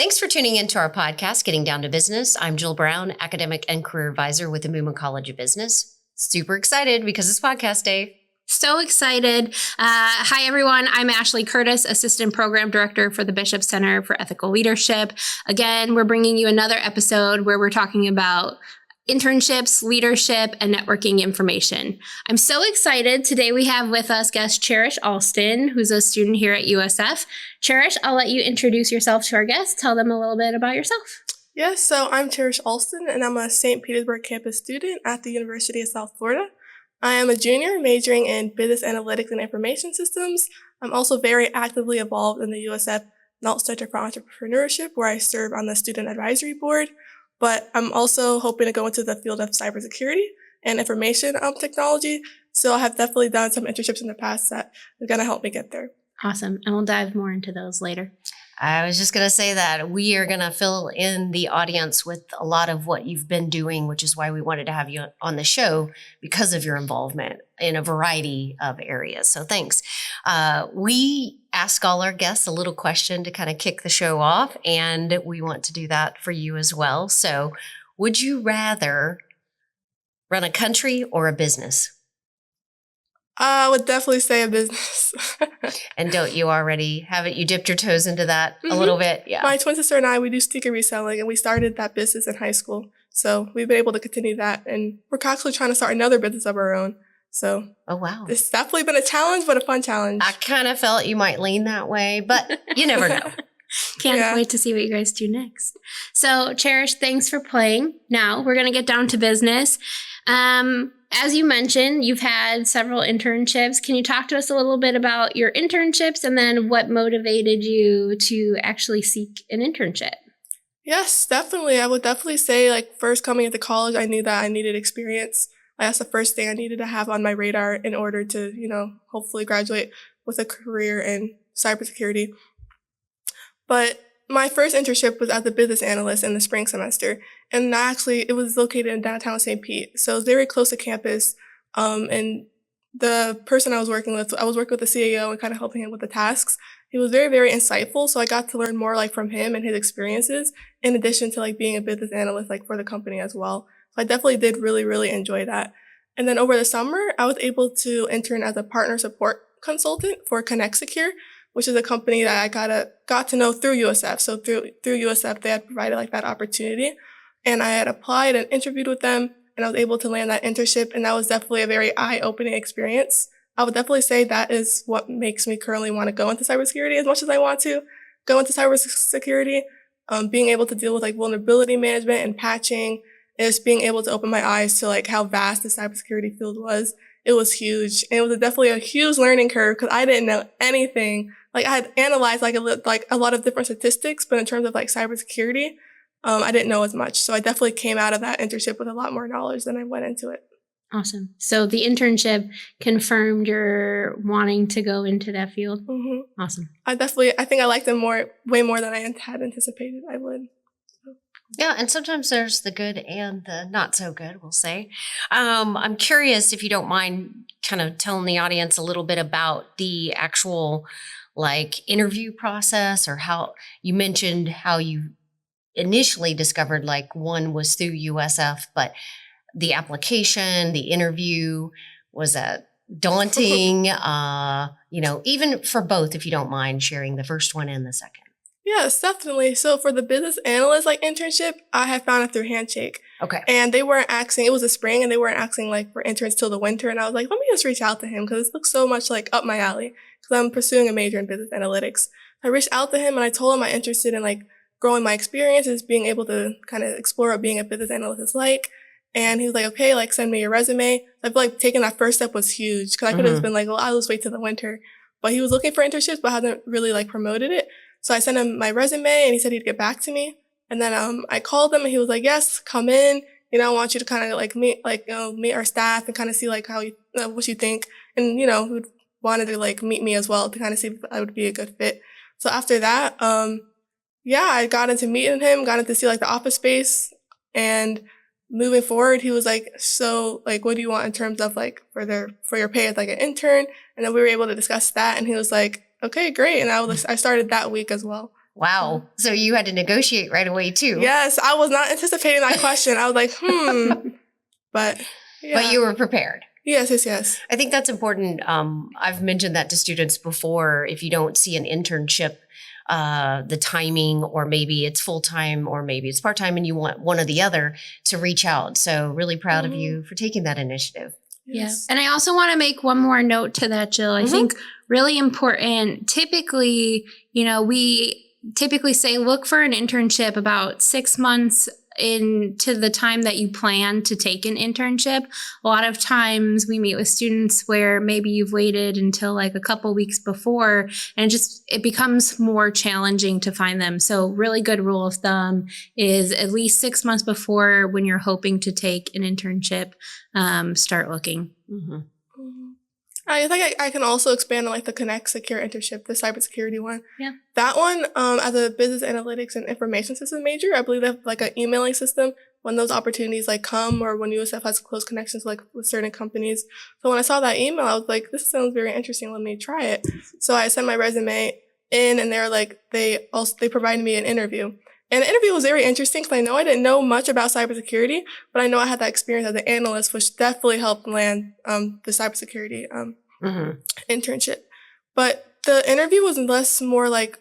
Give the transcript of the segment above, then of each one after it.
Thanks for tuning into our podcast, Getting Down to Business. I'm Jill Brown, Academic and Career Advisor with the Mooma College of Business. Super excited because it's podcast day. So excited. Hi, everyone. I'm Ashley Curtis, Assistant Program Director for the Bishop Center for Ethical Leadership. Again, we're bringing you another episode where we're talking about internships, leadership, and networking information. I'm so excited. Today we have with us guest Cherish Alston, who's a student here at USF. Cherish, I'll let you introduce yourself to our guests. Tell them a little bit about yourself. Yes, so I'm Cherish Alston, and I'm a St. Petersburg campus student at the University of South Florida. I am a junior majoring in business analytics and information systems. I'm also very actively involved in the USF Knowledge Center for Entrepreneurship, where I serve on the student advisory board. But I'm also hoping to go into the field of cybersecurity and information technology. So I have definitely done some internships in the past that are going to help me get there. Awesome. And we'll dive more into those later. I was just going to say that we are going to fill in the audience with a lot of what you've been doing, which is why we wanted to have you on the show because of your involvement in a variety of areas. So thanks. We ask all our guests a little question to kind of kick the show off, and we want to do that for you as well. So would you rather run a country or a business? I would definitely say a business. And don't you already have it? You dipped your toes into that a little bit? Yeah. My twin sister and I, we do sneaker reselling, and we started that business in high school. So we've been able to continue that, and we're actually trying to start another business of our own. So oh, wow. It's definitely been a challenge, but a fun challenge. I kind of felt you might lean that way, but you never know. Can't wait to see what you guys do next. So, Cherish, thanks for playing. Now, we're going to get down to business. As you mentioned, you've had several internships. Can you talk to us a little bit about your internships and then what motivated you to actually seek an internship? Yes, definitely. I would definitely say, first coming into college, I knew that I needed experience. That's the first thing I needed to have on my radar in order to, hopefully graduate with a career in cybersecurity. But my first internship was as a business analyst in the spring semester, and it was located in downtown St. Pete, so it was very close to campus. And the person I was working with the CEO and kind of helping him with the tasks. He was very, very insightful, so I got to learn more from him and his experiences, in addition to being a business analyst for the company as well. So I definitely did really, really enjoy that. And then over the summer, I was able to intern as a partner support consultant for Connect Secure, which is a company that I got to know through USF. So through USF, they had provided that opportunity. And I had applied and interviewed with them, and I was able to land that internship. And that was definitely a very eye-opening experience. I would definitely say that is what makes me currently want to go into cybersecurity as much as I want to go into cybersecurity. Being able to deal with vulnerability management and patching, and just being able to open my eyes to how vast the cybersecurity field was. It was huge. And it was definitely a huge learning curve because I didn't know anything. I had analyzed a lot of different statistics, but in terms of cybersecurity, I didn't know as much. So I definitely came out of that internship with a lot more knowledge than I went into it. Awesome. So the internship confirmed your wanting to go into that field. Mm-hmm. Awesome. I think I liked them way more than I had anticipated I would. Yeah, and sometimes there's the good and the not so good, we'll say. I'm curious if you don't mind kind of telling the audience a little bit about the actual interview process, or how you mentioned how you initially discovered one was through USF, but the application, the interview, was that daunting? Even for both, if you don't mind sharing the first one and the second. Yes, definitely. So for the business analyst internship, I had found it through Handshake. Okay. And they weren't asking, it was the spring, and they weren't asking for interns till the winter. And I was like, let me just reach out to him because this looks so much up my alley because I'm pursuing a major in business analytics. I reached out to him and I told him I'm interested in growing my experiences, being able to kind of explore what being a business analyst is like. And he was like, okay, send me your resume. I feel taking that first step was huge because I could have just been well, I'll just wait till the winter. But he was looking for internships but hadn't really promoted it. So I sent him my resume and he said he'd get back to me. And then I called him and he was like, yes, come in. I want you to kind of meet our staff and kind of see how you, what you think. And, he wanted to meet me as well to kind of see if I would be a good fit. So after that, I got into meeting him, got into see the office space, and moving forward, he was so what do you want in terms of for your pay as an intern? And then we were able to discuss that, and he was like, okay, great. And I started that week as well. Wow. So you had to negotiate right away too. Yes, I was not anticipating that question. I was like, but yeah. But you were prepared. Yes. I think that's important. I've mentioned that to students before. If you don't see an internship, the timing, or maybe it's full-time or maybe it's part-time and you want one or the other, to reach out. So really proud of you for taking that initiative. Yes. Yeah. And I also want to make one more note to that, Jill. I think really important. Typically, we typically say look for an internship about 6 months into the time that you plan to take an internship. A lot of times we meet with students where maybe you've waited until like a couple weeks before, and it becomes more challenging to find them. So really good rule of thumb is at least 6 months before, when you're hoping to take an internship, start looking. I think I can also expand on like the Connect Secure internship, the cybersecurity one. Yeah. That one, as a business analytics and information system major, I believe they have like an emailing system when those opportunities like come, or when USF has close connections like with certain companies. So when I saw that email, I was like, this sounds very interesting. Let me try it. So I sent my resume in, and they're like, they provided me an interview. And the interview was very interesting because I know I didn't know much about cybersecurity, but I know I had that experience as an analyst, which definitely helped land the cybersecurity internship. But the interview was more like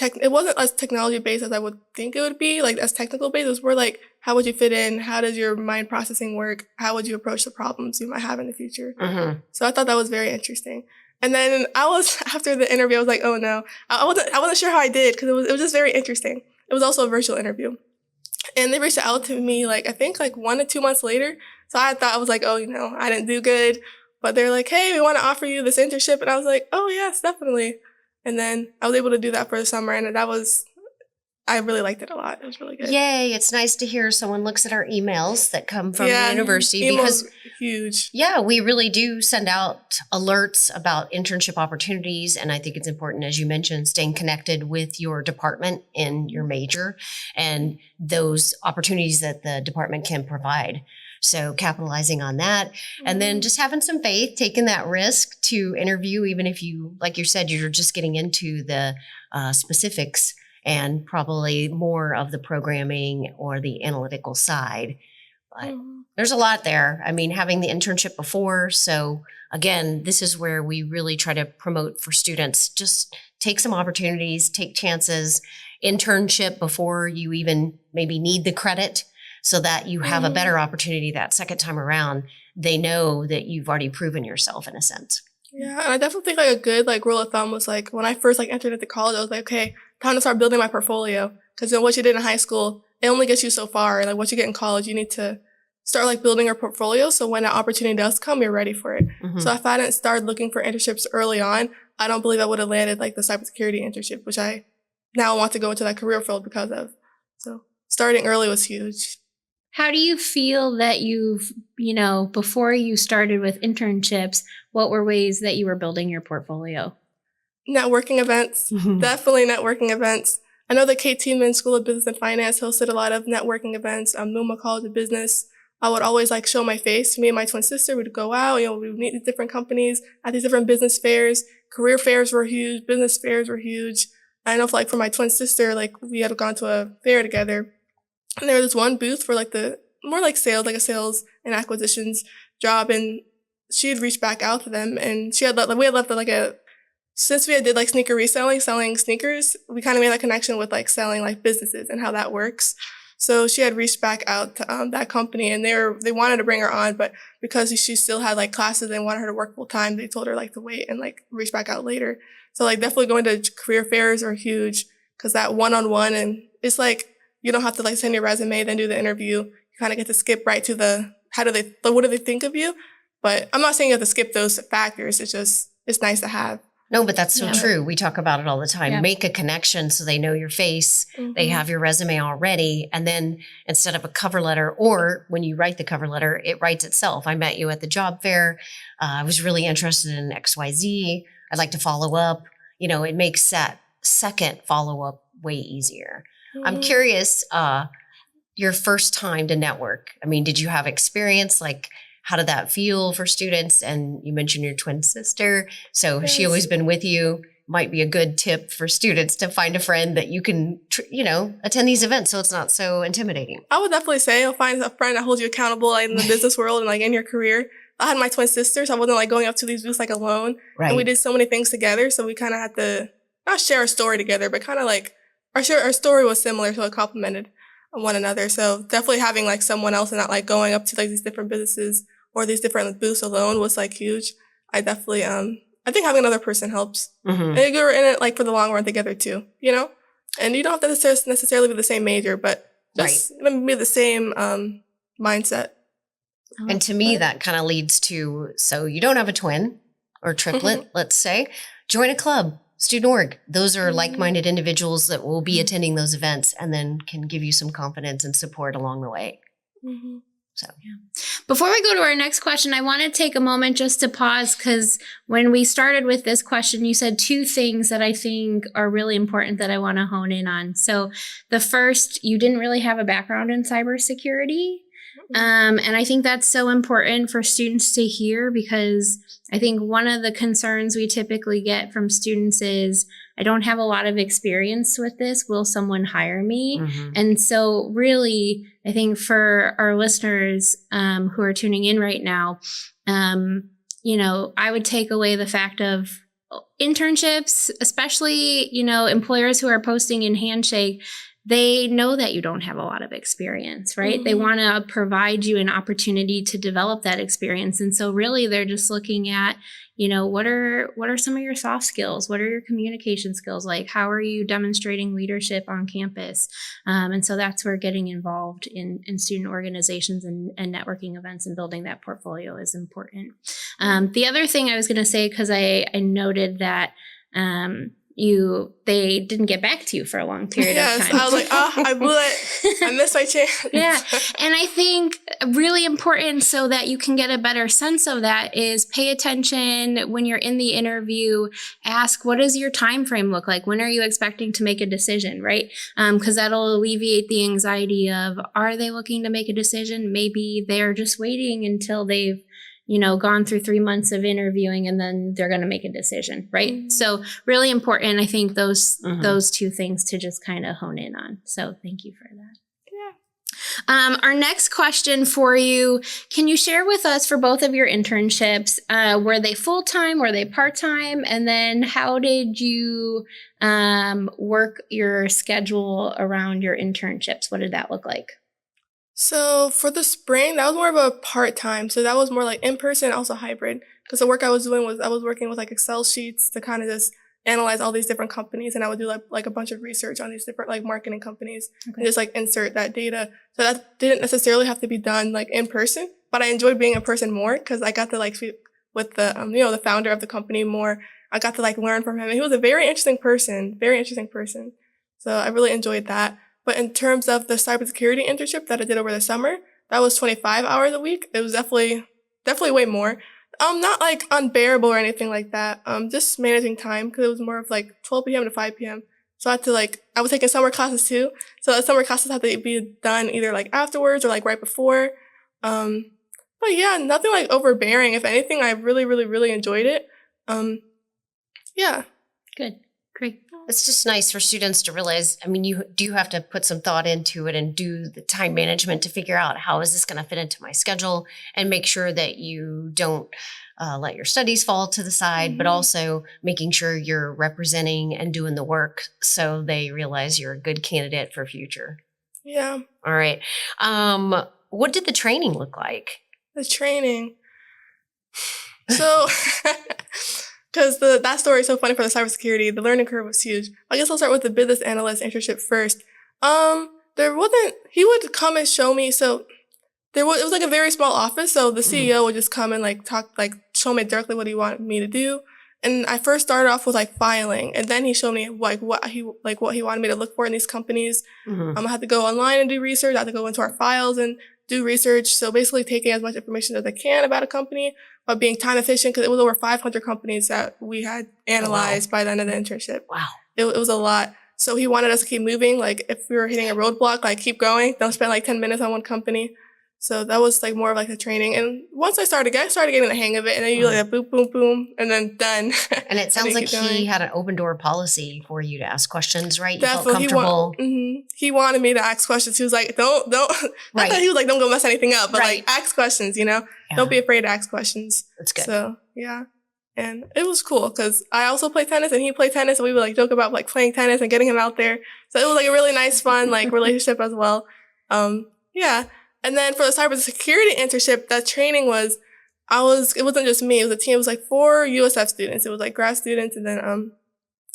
it wasn't as technology based as I would think it would be, like as technical based. It was more like, how would you fit in? How does your mind processing work? How would you approach the problems you might have in the future? So I thought that was very interesting. And then after the interview, I was like, oh no, I wasn't sure how I did, because it was just very interesting. It was also a virtual interview. And they reached out to me I think 1 to 2 months later. So I was like, oh, I didn't do good. But they're like, hey, we want to offer you this internship. And I was like, oh yes, definitely. And then I was able to do that for the summer. And I really liked it a lot. It was really good. Yay. It's nice to hear someone looks at our emails that come from the university, because huge. Yeah, we really do send out alerts about internship opportunities. And I think it's important, as you mentioned, staying connected with your department and your major and those opportunities that the department can provide. So capitalizing on that, and then just having some faith, taking that risk to interview, even if you, like you said, you're just getting into the specifics and probably more of the programming or the analytical side. But there's a lot there. I mean, having the internship before. So again, this is where we really try to promote for students. Just take some opportunities, take chances, internship before you even maybe need the credit, so that you have a better opportunity that second time around. They know that you've already proven yourself in a sense. Yeah, and I definitely think a good rule of thumb was when I first entered into college, I was like, okay, time to start building my portfolio, because what you did in high school, it only gets you so far. And what you get in college, you need to start building your portfolio, so when an opportunity does come, you're ready for it. So if I didn't start looking for internships early on, I don't believe I would have landed the cybersecurity internship, which I now want to go into that career field because of. So starting early was huge. How do you feel that you've, before you started with internships, what were ways that you were building your portfolio? Networking events, definitely networking events. I know the Kate Tiemann School of Business and Finance hosted a lot of networking events. Numa College of Business. I would always show my face. Me and my twin sister would go out, we would meet at different companies at these different business fairs. Career fairs were huge. Business fairs were huge. I know for my twin sister, we had gone to a fair together. And there was this one booth for the more sales, a sales and acquisitions job, and she had reached back out to them, and we had left since we had did sneaker reselling, selling sneakers, we kind of made that connection with selling businesses and how that works. So she had reached back out to that company, and they wanted to bring her on, but because she still had classes and wanted her to work full time, they told her to wait and reach back out later. So definitely going to career fairs are huge, because that one-on-one, and it's you don't have to send your resume, then do the interview. You kind of get to skip right to what do they think of you? But I'm not saying you have to skip those factors. It's nice to have. No, but that's so true. We talk about it all the time. Make a connection so they know your face. They have your resume already. And then instead of a cover letter, or when you write the cover letter, it writes itself. I met you at the job fair. I was really interested in XYZ. I'd like to follow up. It makes that second follow-up way easier. I'm curious, your first time to network. I mean, did you have experience? How did that feel for students? And you mentioned your twin sister. So has she always been with you? might be a good tip for students to find a friend that you can, attend these events so it's not so intimidating. I would definitely say you'll find a friend that holds you accountable like, in the business world and like in your career. I had my twin sisters. I wasn't like going up to these booths like alone. Right. And we did so many things together. So we kind of had to not share a story together, but kind of like our story was similar. So it complemented one another. So definitely having like someone else and not like going up to like these different businesses or these different booths alone was like huge. I definitely, I think having another person helps. Mm-hmm. And you're in it like for the long run together too, And you don't have to necessarily be the same major, but just be the same mindset. And to me, that kind of leads to, so you don't have a twin or triplet, let's say, join a club, student org. Those are like-minded individuals that will be attending those events and then can give you some confidence and support along the way. Mm-hmm. So, Before we go to our next question, I want to take a moment just to pause because when we started with this question, you said two things that I think are really important that I want to hone in on. So the first, you didn't really have a background in cybersecurity. And I think that's so important for students to hear because I think one of the concerns we typically get from students is, I don't have a lot of experience with this. Will someone hire me? mm-hmm. And so really, I think for our listeners who are tuning in right now, I would take away the fact of internships, especially, employers who are posting in Handshake, they know that you don't have a lot of experience, right? They want to provide you an opportunity to develop that experience. And so really they're just looking at, what are some of your soft skills? What are your communication skills like? How are you demonstrating leadership on campus? And so that's where getting involved in student organizations and networking events and building that portfolio is important. The other thing I was going to say, because I noted that they didn't get back to you for a long period of time. I was like, I blew it. I missed my chance. Yeah. And I think really important so that you can get a better sense of that is pay attention when you're in the interview. Ask, what does your time frame look like? When are you expecting to make a decision, right? Because that'll alleviate the anxiety of, are they looking to make a decision? Maybe they're just waiting until they've gone through 3 months of interviewing and then they're going to make a decision, right? Mm-hmm. So really important, I think those two things to just kind of hone in on. So thank you for that. Yeah. Our next question for you, can you share with us for both of your internships, were they full-time, were they part-time? And then how did you work your schedule around your internships? What did that look like? So for the spring, that was more of a part-time. So that was more like in-person, also hybrid. Because the work I was doing was I was working with like Excel sheets to kind of just analyze all these different companies. And I would do like a bunch of research on these different like marketing companies and just like insert that data. So that didn't necessarily have to be done like in person, but I enjoyed being in person more because I got to like speak with the, the founder of the company more. I got to like learn from him. And he was a very interesting person. So I really enjoyed that. But in terms of the cybersecurity internship that I did over the summer, that was 25 hours a week. It was definitely way more. Not like unbearable or anything like that. Just managing time because it was more of like 12 p.m. to 5 p.m. So I had to I was taking summer classes too. So the summer classes had to be done either like afterwards or like right before. But yeah, nothing like overbearing. If anything, I really, really, really enjoyed it. Yeah. Good. Great. It's just nice for students to realize, you do have to put some thought into it and do the time management to figure out how is this going to fit into my schedule and make sure that you don't let your studies fall to the side, but also making sure you're representing and doing the work so they realize you're a good candidate for future. Yeah. All right. What did the training look like? The training. So... Because that story is so funny for the cybersecurity. The learning curve was huge. I guess I'll start with the business analyst internship first. He would come and show me. So it was like a very small office. So the CEO would just come and show me directly what he wanted me to do. And I first started off with filing, and then he showed me what he wanted me to look for in these companies. I had to go online and do research. I had to go into our files and do research. So basically taking as much information as I can about a company, but being time efficient because it was over 500 companies that we had analyzed by the end of the internship. Wow. It was a lot. So he wanted us to keep moving. Like if we were hitting a roadblock, keep going. Don't spend 10 minutes on one company. So that was like more of like the training. And once I started getting the hang of it, and then you like boom, boom, boom, and then done. And it sounds then like keep he going. had an open door policy for you to ask questions, right? You felt Definitely, comfortable. he wanted me to ask questions. He was like, don't. Not Right. that he was like, don't go mess anything up, but Right. like ask questions. Yeah. Don't be afraid to ask questions. That's good. So yeah. And it was cool because I also play tennis and he played tennis. And we would like joke about like playing tennis and getting him out there. So it was like a really nice, fun like relationship as well. Yeah. And then for the cybersecurity internship, that training was, it wasn't just me. It was a team. It was like 4 USF students. It was like grad students and then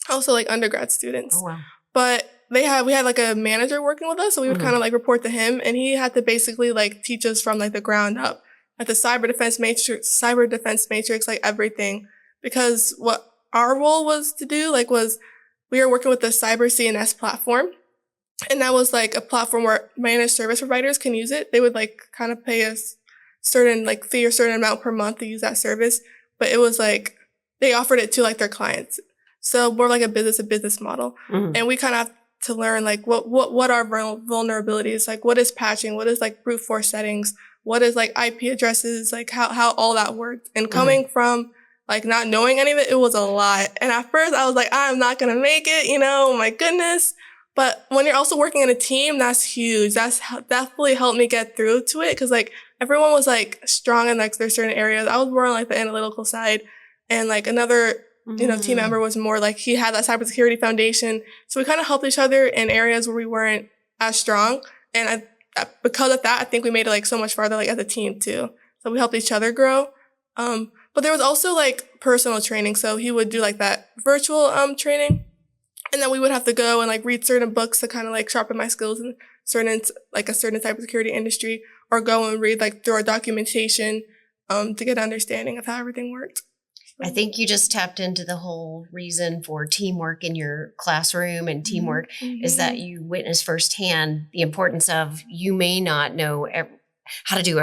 also like undergrad students. Oh, wow. But we had like a manager working with us. So we would kind of like report to him and he had to basically like teach us from like the ground up. At the cyber defense matrix, like everything. Because what our role was to do, like, was we were working with the cyber CNS platform. And that was like a platform where managed service providers can use it. They would like kind of pay us certain like fee or certain amount per month to use that service. But it was like, they offered it to like their clients. So more like a business model. And we kind of have to learn like what are vulnerabilities, like what is patching, what is like brute force settings, what is like IP addresses, like how all that worked. And coming from like not knowing any of it, it was a lot. And at first I was like, I'm not going to make it, oh my goodness. But when you're also working in a team, that's huge. That's definitely helped me get through to it. Cause like everyone was like strong in like their certain areas. I was more on like the analytical side and like another team member was more like he had that cybersecurity foundation. So we kind of helped each other in areas where we weren't as strong. And because of that, I think we made it like so much farther like as a team too. So we helped each other grow. But there was also like personal training. So he would do like that virtual training. And then we would have to go and like read certain books to kind of like sharpen my skills in a certain cybersecurity industry, or go and read like through our documentation to get an understanding of how everything worked. I think you just tapped into the whole reason for teamwork in your classroom, and teamwork is that you witness firsthand the importance of, you may not know how to do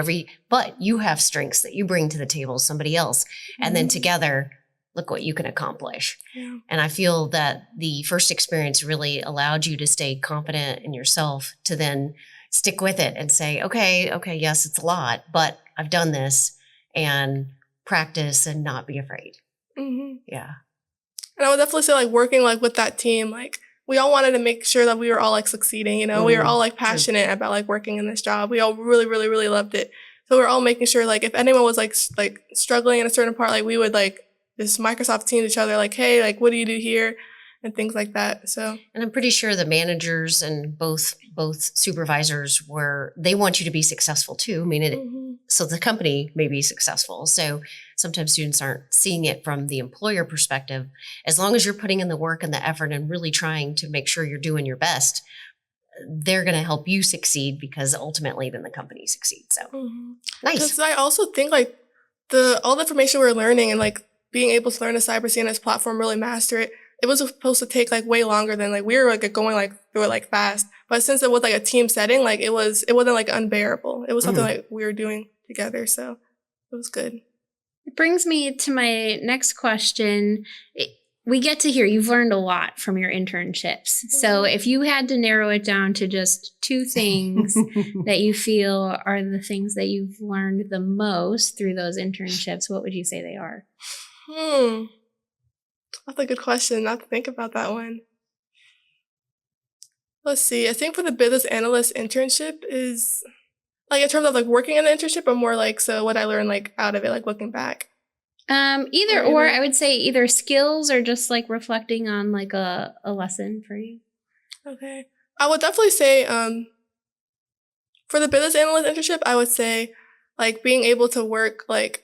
but you have strengths that you bring to the table, somebody else. And then together, look what you can accomplish. Yeah. And I feel that the first experience really allowed you to stay confident in yourself to then stick with it and say, okay, yes, it's a lot, but I've done this, and practice and not be afraid. Yeah. And I would definitely say like working like with that team, like we all wanted to make sure that we were all like succeeding, we were all like passionate about like working in this job. We all really, really, really loved it. So we're all making sure like if anyone was like struggling in a certain part, like we would like this Microsoft Teams each other, like, hey, like what do you do here? And things like that. So, and I'm pretty sure the managers and both supervisors they want you to be successful too. I mean, so the company may be successful. So sometimes students aren't seeing it from the employer perspective. As long as you're putting in the work and the effort and really trying to make sure you're doing your best, they're going to help you succeed, because ultimately then the company succeeds. So nice. Because I also think like all the information we're learning and like being able to learn a cyber CNS platform, really master it. It was supposed to take like way longer than like we were like going like through it like fast. But since it was like a team setting, like it wasn't like unbearable. It was something like we were doing together. So it was good. It brings me to my next question. We get to hear you've learned a lot from your internships. So if you had to narrow it down to just 2 things that you feel are the things that you've learned the most through those internships, what would you say they are? That's a good question. Not to think about that one. Let's see. I think for the business analyst internship is like in terms of like working in the internship, or more like, so what I learned like out of it, like looking back. Either or, I would say either skills or just like reflecting on like a lesson for you. Okay. I would definitely say for the business analyst internship, I would say like being able to work like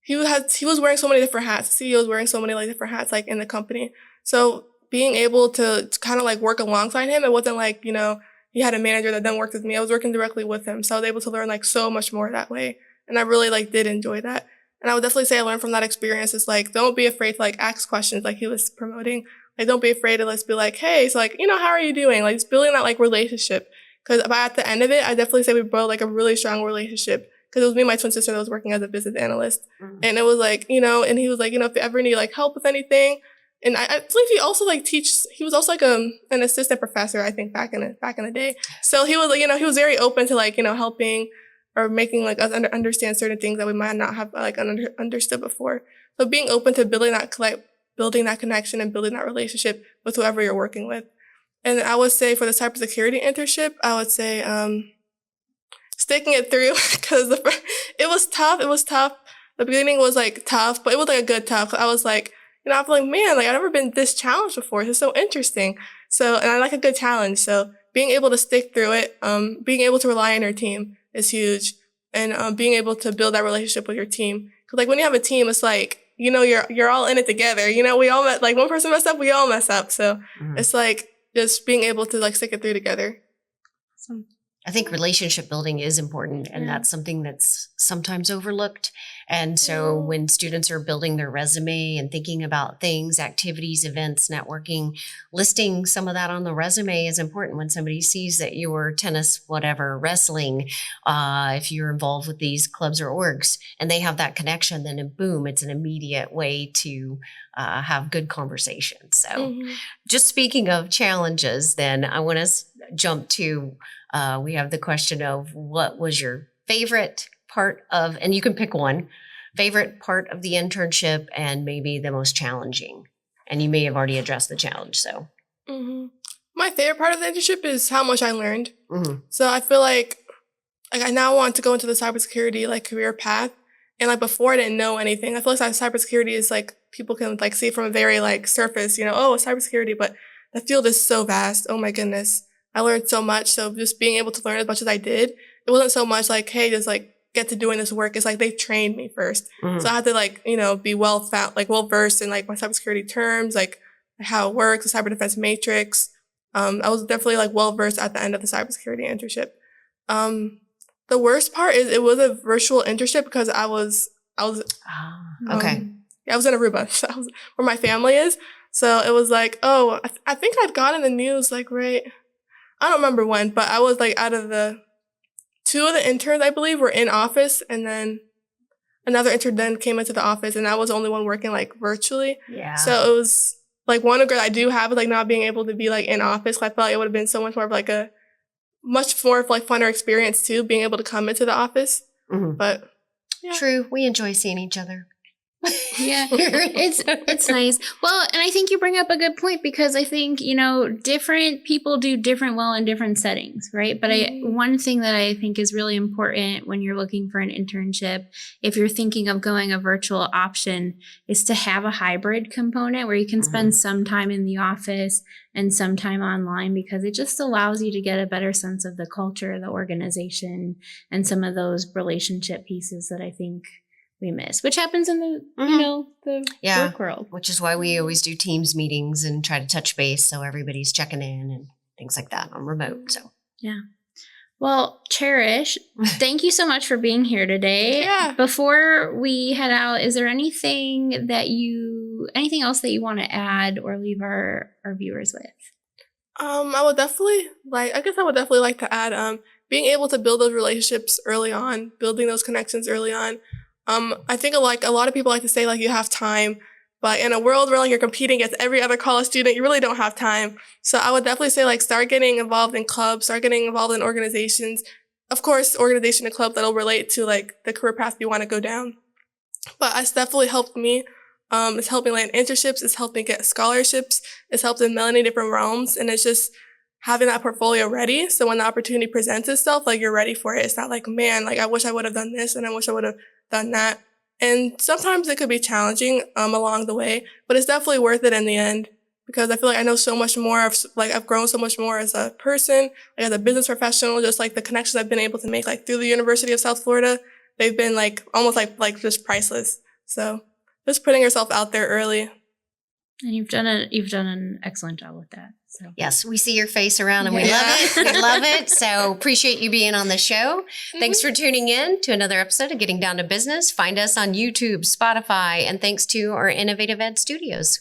he was wearing so many different hats. The CEO was wearing so many like different hats like in the company. So being able to kind of like work alongside him, it wasn't like, he had a manager that then worked with me. I was working directly with him. So I was able to learn like so much more that way. And I really like did enjoy that. And I would definitely say I learned from that experience is like, don't be afraid to like ask questions like he was promoting. Like, don't be afraid to let's be like, hey, so like, how are you doing? Like, just building that like relationship. Because at the end of it, I definitely say we built like a really strong relationship. Because it was me and my twin sister that was working as a business analyst. And it was like, and he was like, if you ever need like help with anything. And I believe he also like he was also like an assistant professor, I think back in the day. So he was like, he was very open to like, helping or making like us understand certain things that we might not have like understood before. So being open to building that connection and building that relationship with whoever you're working with. And I would say for the cybersecurity internship, I would say sticking it through because it was tough. It was tough. The beginning was like tough, but it was like a good tough. I was like, I feel like, man, like I've never been this challenged before. This is so interesting. So, and I like a good challenge. So being able to stick through it, being able to rely on your team is huge. And being able to build that relationship with your team. Because like when you have a team, it's like, you're all in it together. We all like one person messed up, we all mess up. So it's like just being able to like stick it through together. Awesome. I think relationship building is important, and that's something that's sometimes overlooked. And so when students are building their resume and thinking about things, activities, events, networking, listing some of that on the resume is important. When somebody sees that you're tennis, whatever, wrestling, if you're involved with these clubs or orgs, and they have that connection, then boom, it's an immediate way to have good conversations. So just speaking of challenges, then I want to jump to we have the question of what was your favorite part of, and you can pick one, favorite part of the internship and maybe the most challenging. And you may have already addressed the challenge, so. My favorite part of the internship is how much I learned. So I feel like I now want to go into the cybersecurity like career path. And like before I didn't know anything. I feel like cybersecurity is like people can like see it from a very like surface, cybersecurity, but the field is so vast. Oh my goodness. I learned so much. So just being able to learn as much as I did, it wasn't so much like, hey, just like get to doing this work. It's like they trained me first. So I had to like, be well versed in like my cybersecurity terms, like how it works, the cyber defense matrix. I was definitely like well versed at the end of the cybersecurity internship. The worst part is it was a virtual internship because I was Okay. I was in Aruba, so I was where my family is. So it was like, I think I'd gone in the news like right. I don't remember when, but I was like out of the two of the interns, I believe, were in office, and then another intern then came into the office, and I was the only one working like virtually. Yeah. So it was like one regret I do have is like not being able to be like in office. I felt like it would have been so much more of like a much more of like funner experience too, being able to come into the office. But yeah. True. We enjoy seeing each other. Yeah, it's nice. Well, and I think you bring up a good point because I think, different people do different well in different settings, right? But one thing that I think is really important when you're looking for an internship, if you're thinking of going a virtual option, is to have a hybrid component where you can spend some time in the office and some time online, because it just allows you to get a better sense of the culture, the organization, and some of those relationship pieces that I think we miss, which happens in the, the work world. Which is why we always do Teams meetings and try to touch base so everybody's checking in and things like that on remote. So yeah. Well, Cherish, thank you so much for being here today. Yeah. Before we head out, is there anything else that you want to add or leave our viewers with? I would definitely like to add, being able to build those relationships early on, building those connections early on. I think like a lot of people like to say like you have time, but in a world where like you're competing against every other college student, you really don't have time. So I would definitely say like start getting involved in clubs, start getting involved in organizations. Of course, organization and club that'll relate to like the career path you want to go down. But it's definitely helped me. It's helped me land internships. It's helped me get scholarships. It's helped in many different realms, and it's just having that portfolio ready. So when the opportunity presents itself, like you're ready for it. It's not like, man, like I wish I would have done this and I wish I would have done that. And sometimes it could be challenging along the way, but it's definitely worth it in the end because I feel like I know so much more. I've grown so much more as a person, like as a business professional, just like the connections I've been able to make like through the University of South Florida. They've been like almost like just priceless. So just putting yourself out there early. And you've done an excellent job with that. So yes, we see your face around and we love it. We love it. So appreciate you being on the show. Thanks for tuning in to another episode of Getting Down to Business. Find us on YouTube, Spotify, and thanks to our Innovative Ed Studios.